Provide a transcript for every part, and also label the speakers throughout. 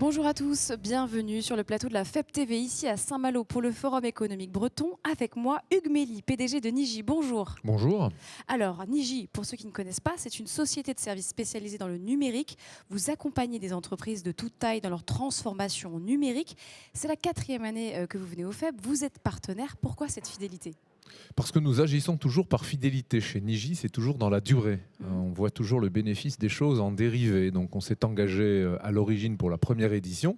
Speaker 1: Bonjour à tous, bienvenue sur le plateau de la FEP TV ici à Saint-Malo pour le Forum économique breton. Avec moi, Hugues Mély, PDG de Niji. Bonjour.
Speaker 2: Bonjour.
Speaker 1: Alors, Niji, pour ceux qui ne connaissent pas, c'est une société de services spécialisée dans le numérique. Vous accompagnez des entreprises de toute taille dans leur transformation numérique. C'est la 4e année que vous venez au FEP. Vous êtes partenaire. Pourquoi cette fidélité ?
Speaker 2: Parce que nous agissons toujours par fidélité. Chez Niji, c'est toujours dans la durée. On voit toujours le bénéfice des choses en dérivé. Donc on s'est engagé à l'origine pour la première édition,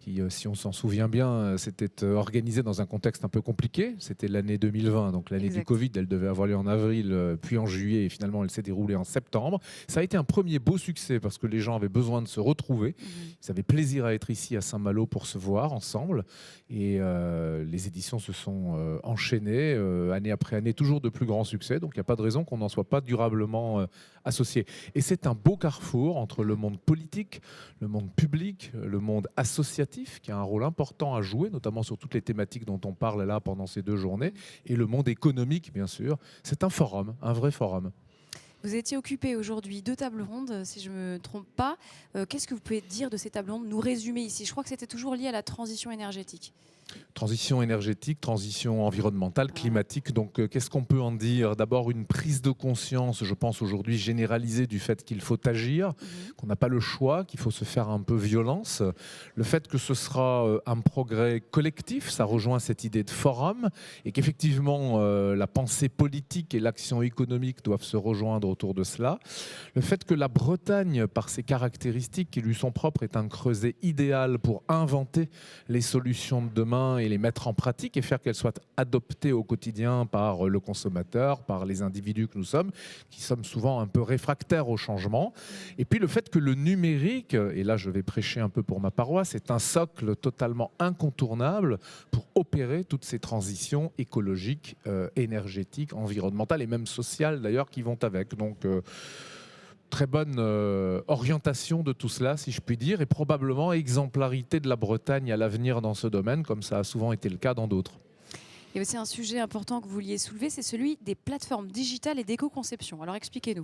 Speaker 2: qui, si on s'en souvient bien, s'était organisée dans un contexte un peu compliqué. C'était l'année 2020, donc l'année du Covid. Elle devait avoir lieu en avril, puis en juillet, et finalement elle s'est déroulée en septembre. Ça a été un premier beau succès parce que les gens avaient besoin de se retrouver. Ils avaient plaisir à être ici à Saint-Malo pour se voir ensemble. Et les éditions se sont enchaînées année après année, toujours de plus grands succès. Donc il n'y a pas de raison qu'on n'en soit pas durablement associé. Et c'est un beau carrefour entre le monde politique, le monde public, le monde associatif, qui a un rôle important à jouer, notamment sur toutes les thématiques dont on parle là pendant ces 2 journées, et le monde économique, bien sûr. C'est un forum, un vrai forum.
Speaker 1: Vous étiez occupé aujourd'hui 2 tables rondes, si je ne me trompe pas. Qu'est-ce que vous pouvez dire de ces tables rondes, nous résumer ici? Je crois que c'était toujours lié à la transition énergétique.
Speaker 2: Transition énergétique, transition environnementale, climatique. Donc, qu'est-ce qu'on peut en dire? D'abord, une prise de conscience, je pense aujourd'hui généralisée, du fait qu'il faut agir, qu'on n'a pas le choix, qu'il faut se faire un peu violence. Le fait que ce sera un progrès collectif, ça rejoint cette idée de forum, et qu'effectivement, la pensée politique et l'action économique doivent se rejoindre autour de cela. Le fait que la Bretagne, par ses caractéristiques qui lui sont propres, est un creuset idéal pour inventer les solutions de demain et les mettre en pratique et faire qu'elles soient adoptées au quotidien par le consommateur, par les individus que nous sommes, qui sommes souvent un peu réfractaires au changement. Et puis le fait que le numérique, et là je vais prêcher un peu pour ma paroisse, est un socle totalement incontournable pour opérer toutes ces transitions écologiques, énergétiques, environnementales et même sociales d'ailleurs qui vont avec. Donc très bonne orientation de tout cela, si je puis dire, et probablement exemplarité de la Bretagne à l'avenir dans ce domaine, comme ça a souvent été le cas dans d'autres.
Speaker 1: Il y a aussi un sujet important que vous vouliez soulever, c'est celui des plateformes digitales et d'éco-conception. Alors expliquez-nous.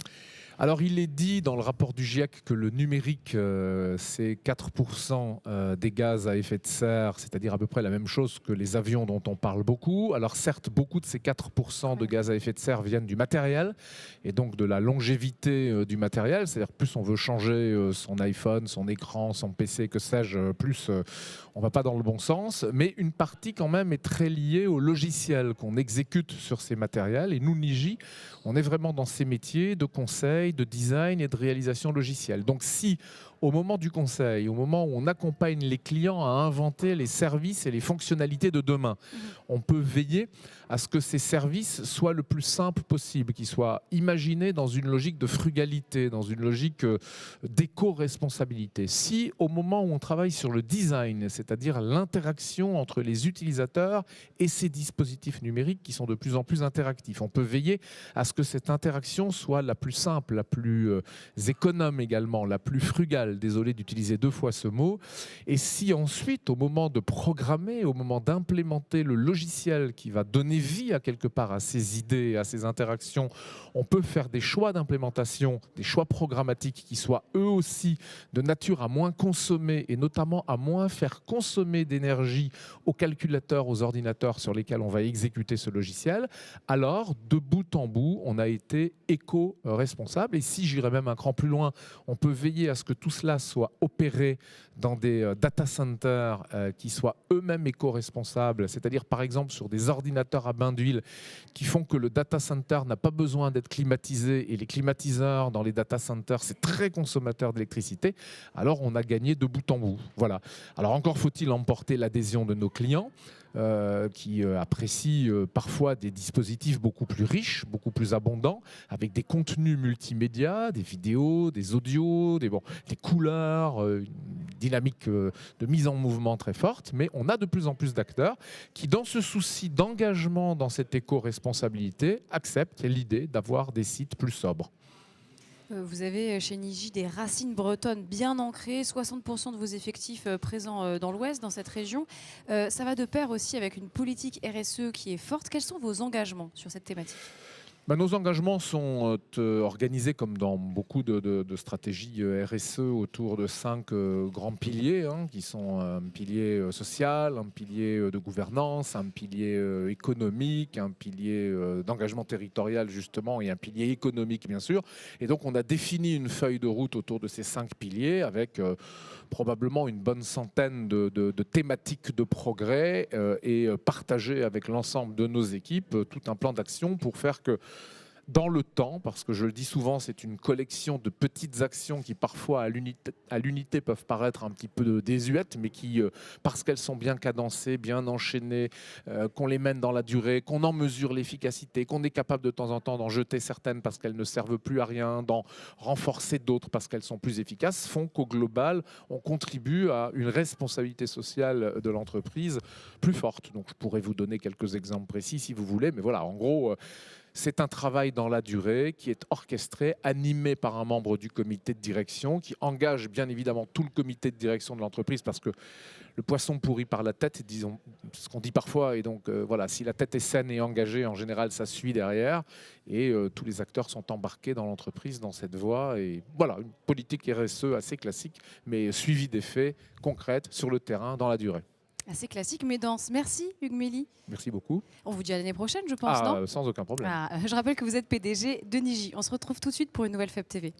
Speaker 2: Alors il est dit dans le rapport du GIEC que le numérique, c'est 4% des gaz à effet de serre, c'est-à-dire à peu près la même chose que les avions dont on parle beaucoup. Alors certes, beaucoup de ces 4% de gaz à effet de serre viennent du matériel et donc de la longévité du matériel. C'est-à-dire plus on veut changer son iPhone, son écran, son PC, que sais-je, plus on ne va pas dans le bon sens. Mais une partie quand même est très liée au logiciel qu'on exécute sur ces matériels. Et nous, Niji, on est vraiment dans ces métiers de conseil, de design et de réalisation logicielle. Donc si au moment du conseil, au moment où on accompagne les clients à inventer les services et les fonctionnalités de demain, on peut veiller à ce que ces services soient le plus simples possible, qu'ils soient imaginés dans une logique de frugalité, dans une logique d'éco-responsabilité. Si au moment où on travaille sur le design, c'est-à-dire l'interaction entre les utilisateurs et ces dispositifs numériques qui sont de plus en plus interactifs, on peut veiller à ce que cette interaction soit la plus simple, la plus économe également, la plus frugale. Désolé d'utiliser 2 fois ce mot. Et si ensuite, au moment de programmer, au moment d'implémenter le logiciel qui va donner vie à quelque part à ces idées, à ces interactions, on peut faire des choix d'implémentation, des choix programmatiques qui soient eux aussi de nature à moins consommer et notamment à moins faire consommer d'énergie aux calculateurs, aux ordinateurs sur lesquels on va exécuter ce logiciel, alors de bout en bout, on a été éco-responsable. Et si j'irais même un cran plus loin, on peut veiller à ce que tout cela soit opéré dans des data centers qui soient eux-mêmes éco-responsables, c'est-à-dire par exemple sur des ordinateurs à bain d'huile qui font que le data center n'a pas besoin d'être climatisé et les climatiseurs dans les data centers, c'est très consommateur d'électricité, alors on a gagné de bout en bout. Voilà. Alors encore faut-il emporter l'adhésion de nos clients qui apprécient parfois des dispositifs beaucoup plus riches, beaucoup plus abondants, avec des contenus multimédia, des vidéos, des audios, des couleurs, une dynamique de mise en mouvement très forte. Mais on a de plus en plus d'acteurs qui, dans ce souci d'engagement dans cette éco-responsabilité, acceptent l'idée d'avoir des sites plus sobres.
Speaker 1: Vous avez chez Niji des racines bretonnes bien ancrées, 60% de vos effectifs présents dans l'Ouest, dans cette région. Ça va de pair aussi avec une politique RSE qui est forte. Quels sont vos engagements sur cette thématique ?
Speaker 2: Nos engagements sont organisés comme dans beaucoup de stratégies RSE autour de 5 grands piliers, hein, qui sont un pilier social, un pilier de gouvernance, un pilier économique, un pilier d'engagement territorial justement et un pilier économique bien sûr. Et donc on a défini une feuille de route autour de ces 5 piliers avec probablement une bonne centaine de thématiques de progrès et partager avec l'ensemble de nos équipes tout un plan d'action pour faire que dans le temps, parce que je le dis souvent, c'est une collection de petites actions qui parfois à l'unité peuvent paraître un petit peu désuètes, mais qui, parce qu'elles sont bien cadencées, bien enchaînées, qu'on les mène dans la durée, qu'on en mesure l'efficacité, qu'on est capable de temps en temps d'en jeter certaines parce qu'elles ne servent plus à rien, d'en renforcer d'autres parce qu'elles sont plus efficaces, font qu'au global, on contribue à une responsabilité sociale de l'entreprise plus forte. Donc je pourrais vous donner quelques exemples précis si vous voulez, mais voilà, en gros, c'est un travail dans la durée qui est orchestré, animé par un membre du comité de direction qui engage bien évidemment tout le comité de direction de l'entreprise parce que le poisson pourrit par la tête, disons ce qu'on dit parfois. Et donc voilà, si la tête est saine et engagée, en général, ça suit derrière. Et tous les acteurs sont embarqués dans l'entreprise dans cette voie. Et voilà, une politique RSE assez classique, mais suivie des faits, concrète, sur le terrain, dans la durée.
Speaker 1: Assez classique, mais dense. Merci Hugues Mély.
Speaker 2: Merci beaucoup.
Speaker 1: On vous dit à l'année prochaine, je pense, non?
Speaker 2: Sans aucun problème.
Speaker 1: Je rappelle que vous êtes PDG de Niji. On se retrouve tout de suite pour une nouvelle FEB TV.